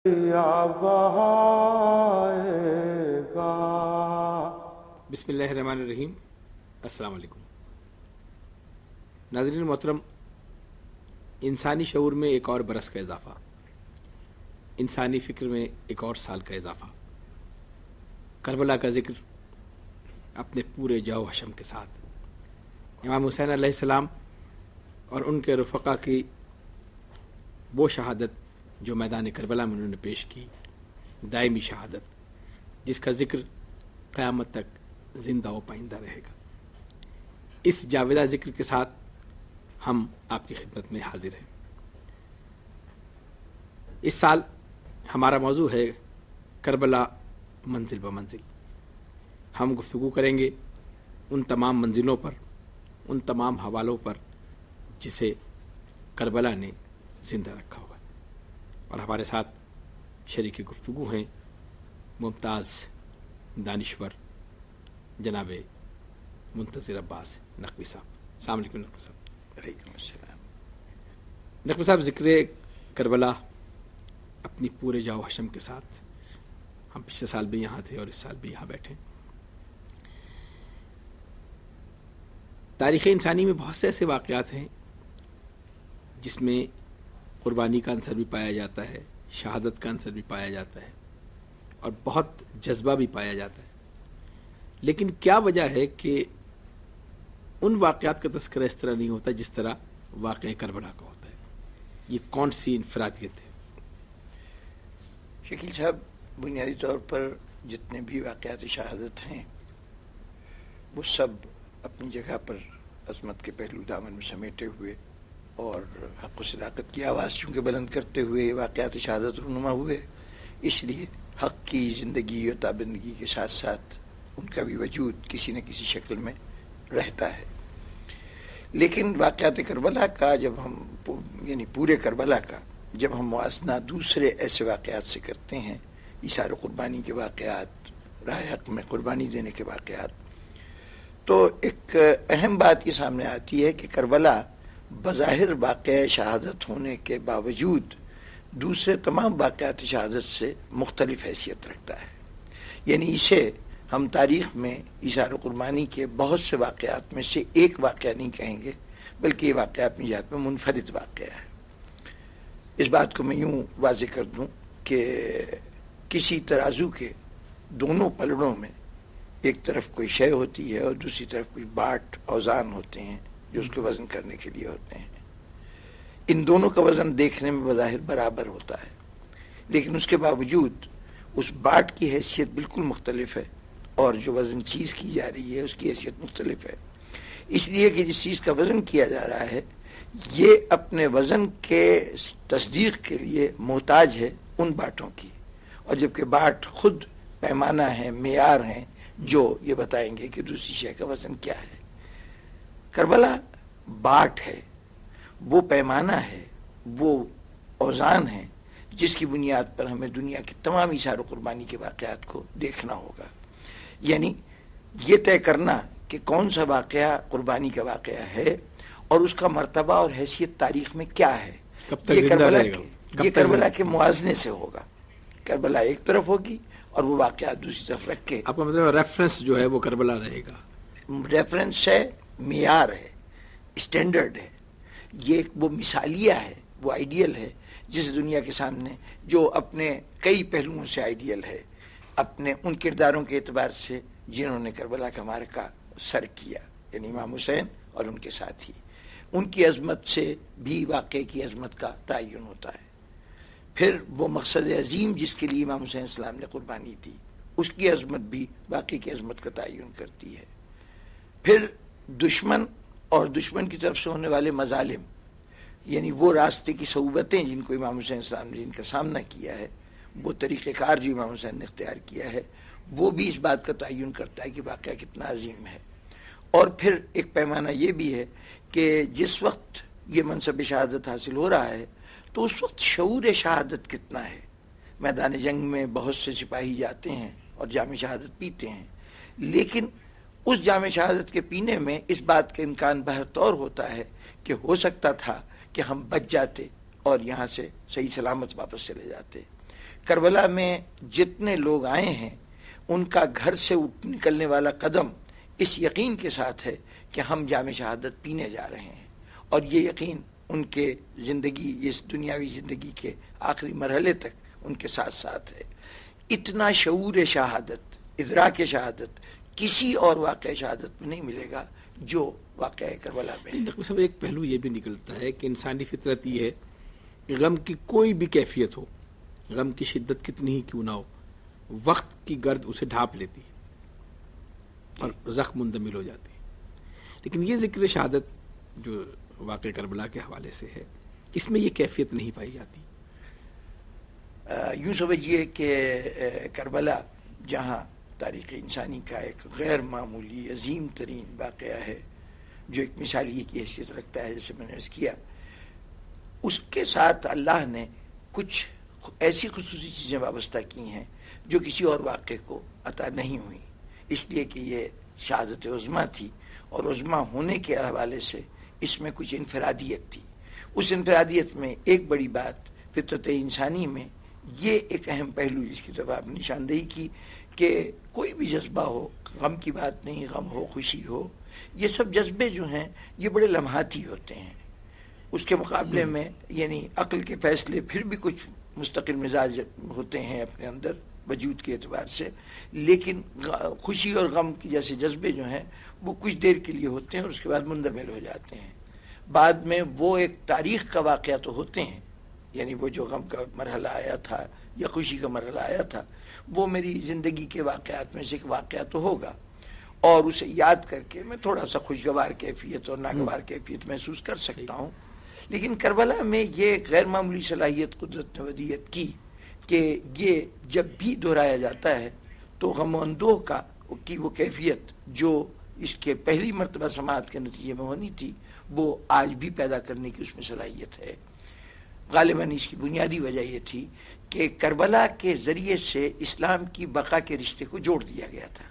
بسم اللہ الرحمن الرحیم۔ السلام علیکم ناظرین محترم، انسانی شعور میں ایک اور برس کا اضافہ، انسانی فکر میں ایک اور سال کا اضافہ، کربلا کا ذکر اپنے پورے جاؤ حشم کے ساتھ، امام حسین علیہ السلام اور ان کے رفقا کی وہ شہادت جو میدان کربلا میں انہوں نے پیش کی، دائمی شہادت جس کا ذکر قیامت تک زندہ و پائندہ رہے گا۔ اس جاویدہ ذکر کے ساتھ ہم آپ کی خدمت میں حاضر ہیں۔ اس سال ہمارا موضوع ہے کربلا منزل بمنزل۔ ہم گفتگو کریں گے ان تمام منزلوں پر، ان تمام حوالوں پر جسے کربلا نے زندہ رکھا ہوا ہے، اور ہمارے ساتھ شریک گفتگو ہیں ممتاز دانشور جناب منتظر عباس نقوی صاحب۔ السلام علیکم نقوی صاحب۔ وعلیکم السلام۔ نقوی صاحب، ذکر کربلا اپنی پورے جاؤ حشم کے ساتھ، ہم پچھلے سال بھی یہاں تھے اور اس سال بھی یہاں بیٹھے۔ تاریخ انسانی میں بہت سے ایسے واقعات ہیں جس میں قربانی کا عنصر بھی پایا جاتا ہے، شہادت کا عنصر بھی پایا جاتا ہے، اور بہت جذبہ بھی پایا جاتا ہے۔ لیکن کیا وجہ ہے کہ ان واقعات کا تذکرہ اس طرح نہیں ہوتا جس طرح واقعہ کربلا کا ہوتا ہے؟ یہ کون سی انفرادیت ہے؟ شکیل صاحب، بنیادی طور پر جتنے بھی واقعات شہادت ہیں وہ سب اپنی جگہ پر عظمت کے پہلو دامن میں سمیٹے ہوئے اور حق و صداقت کی آواز چونکہ بلند کرتے ہوئے واقعات شہادت رونما ہوئے، اس لیے حق کی زندگی اور تابندگی کے ساتھ ساتھ ان کا بھی وجود کسی نہ کسی شکل میں رہتا ہے۔ لیکن واقعات کربلا کا جب ہم پورے کربلا کا جب ہم موازنہ دوسرے ایسے واقعات سے کرتے ہیں، ایثار و قربانی کے واقعات، راہ حق میں قربانی دینے کے واقعات، تو ایک اہم بات یہ سامنے آتی ہے کہ کربلا بظاہر واقعہ شہادت ہونے کے باوجود دوسرے تمام واقعات شہادت سے مختلف حیثیت رکھتا ہے۔ یعنی اسے ہم تاریخ میں ایثار و قربانی کے بہت سے واقعات میں سے ایک واقعہ نہیں کہیں گے، بلکہ یہ واقعہ اپنی ذات میں منفرد واقعہ ہے۔ اس بات کو میں یوں واضح کر دوں کہ کسی ترازو کے دونوں پلڑوں میں ایک طرف کوئی شے ہوتی ہے اور دوسری طرف کوئی باٹ اوزان ہوتے ہیں جو اس کو وزن کرنے کے لیے ہوتے ہیں۔ ان دونوں کا وزن دیکھنے میں بظاہر برابر ہوتا ہے، لیکن اس کے باوجود اس باٹ کی حیثیت بالکل مختلف ہے اور جو وزن چیز کی جا رہی ہے اس کی حیثیت مختلف ہے، اس لیے کہ جس چیز کا وزن کیا جا رہا ہے یہ اپنے وزن کے تصدیق کے لیے محتاج ہے ان باٹوں کی، اور جبکہ باٹ خود پیمانہ ہیں، معیار ہیں جو یہ بتائیں گے کہ دوسری شے کا وزن کیا ہے۔ کربلا باٹ ہے، وہ پیمانہ ہے، وہ اوزان ہے جس کی بنیاد پر ہمیں دنیا کی تمام ایثار و قربانی کے واقعات کو دیکھنا ہوگا۔ یعنی یہ طے کرنا کہ کون سا واقعہ قربانی کا واقعہ ہے اور اس کا مرتبہ اور حیثیت تاریخ میں کیا ہے، یہ کربلا کے موازنے سے ہوگا۔ کربلا ایک طرف ہوگی اور وہ واقعات دوسری طرف رکھ کے، آپ کا مطلب ریفرنس جو ہے وہ کربلا رہے گا؟ ریفرنس ہے، معیار ہے، اسٹینڈرڈ ہے، یہ وہ مثالیہ ہے، وہ آئیڈیل ہے جس دنیا کے سامنے جو اپنے کئی پہلوؤں سے آئیڈیل ہے، اپنے ان کرداروں کے اعتبار سے جنہوں نے کربلا کا معرکہ سر کیا، یعنی امام حسین اور ان کے ساتھی، ان کی عظمت سے بھی واقعے کی عظمت کا تعین ہوتا ہے۔ پھر وہ مقصد عظیم جس کے لیے امام حسین السلام نے قربانی دی، اس کی عظمت بھی واقعے کی عظمت کا تعین کرتی ہے۔ پھر دشمن اور دشمن کی طرف سے ہونے والے مظالم، یعنی وہ راستے کی صعوبتیں جن کو امام حسین السلام نے جن کا سامنا کیا ہے، وہ طریقہ کار جو امام حسین نے اختیار کیا ہے، وہ بھی اس بات کا تعین کرتا ہے کہ واقعہ کتنا عظیم ہے۔ اور پھر ایک پیمانہ یہ بھی ہے کہ جس وقت یہ منصب شہادت حاصل ہو رہا ہے تو اس وقت شعور شہادت کتنا ہے۔ میدان جنگ میں بہت سے سپاہی جاتے ہیں اور جام شہادت پیتے ہیں، لیکن اس جام شہادت کے پینے میں اس بات کا امکان بہرطور ہوتا ہے کہ ہو سکتا تھا کہ ہم بچ جاتے اور یہاں سے صحیح سلامت واپس چلے جاتے، کربلا میں جتنے لوگ آئے ہیں ان کا گھر سے نکلنے والا قدم اس یقین کے ساتھ ہے کہ ہم جام شہادت پینے جا رہے ہیں، اور یہ یقین ان کے زندگی، اس دنیاوی زندگی کے آخری مرحلے تک ان کے ساتھ ساتھ ہے۔ اتنا شعور شہادت، ادراک شہادت کسی اور واقعہ شہادت میں نہیں ملے گا جو واقعہ کربلا میں ہے۔ ڈاکٹر صاحب، ایک پہلو یہ بھی نکلتا ہے کہ انسانی فطرت یہ ہے کہ غم کی کوئی بھی کیفیت ہو، غم کی شدت کتنی ہی کیوں نہ ہو، وقت کی گرد اسے ڈھانپ لیتی اور زخم مندمل ہو جاتی۔ لیکن یہ ذکر شہادت جو واقع کربلا کے حوالے سے ہے، اس میں یہ کیفیت نہیں پائی جاتی۔ یوں سمجھیے کہ کربلا جہاں تاریخ انسانی کا ایک غیر معمولی عظیم ترین واقعہ ہے جو ایک مثالیے کی حیثیت رکھتا ہے، جیسے میں نے عرض کیا، اس کے ساتھ اللہ نے کچھ ایسی خصوصی چیزیں وابستہ کی ہیں جو کسی اور واقعے کو عطا نہیں ہوئی، اس لیے کہ یہ شہادت عظمیٰ تھی، اور عظمیٰ ہونے کے حوالے سے اس میں کچھ انفرادیت تھی۔ اس انفرادیت میں ایک بڑی بات فطرت انسانی میں یہ ایک اہم پہلو جس کی طرف آپ نے نشاندہی کی کہ کوئی بھی جذبہ ہو، غم کی بات نہیں، غم ہو، خوشی ہو، یہ سب جذبے جو ہیں یہ بڑے لمحاتی ہوتے ہیں۔ اس کے مقابلے میں یعنی عقل کے فیصلے پھر بھی کچھ مستقل مزاج ہوتے ہیں اپنے اندر وجود کے اعتبار سے، لیکن خوشی اور غم کی جیسے جذبے جو ہیں وہ کچھ دیر کے لیے ہوتے ہیں اور اس کے بعد مندمل ہو جاتے ہیں۔ بعد میں وہ ایک تاریخ کا واقعہ تو ہوتے ہیں، یعنی وہ جو غم کا مرحلہ آیا تھا یا خوشی کا مرحلہ آیا تھا وہ میری زندگی کے واقعات میں سے ایک واقعہ تو ہوگا، اور اسے یاد کر کے میں تھوڑا سا خوشگوار کیفیت اور ناگوار کیفیت محسوس کر سکتا ہوں۔ لیکن کربلا میں یہ غیر معمولی صلاحیت قدرت نے ودیعت کی کہ یہ جب بھی دہرایا جاتا ہے تو غم و اندوہ کی وہ کیفیت جو اس کے پہلی مرتبہ سماعت کے نتیجے میں ہونی تھی وہ آج بھی پیدا کرنے کی اس میں صلاحیت ہے۔ غالباً اس کی بنیادی وجہ یہ تھی کہ کربلا کے ذریعے سے اسلام کی بقا کے رشتے کو جوڑ دیا گیا تھا۔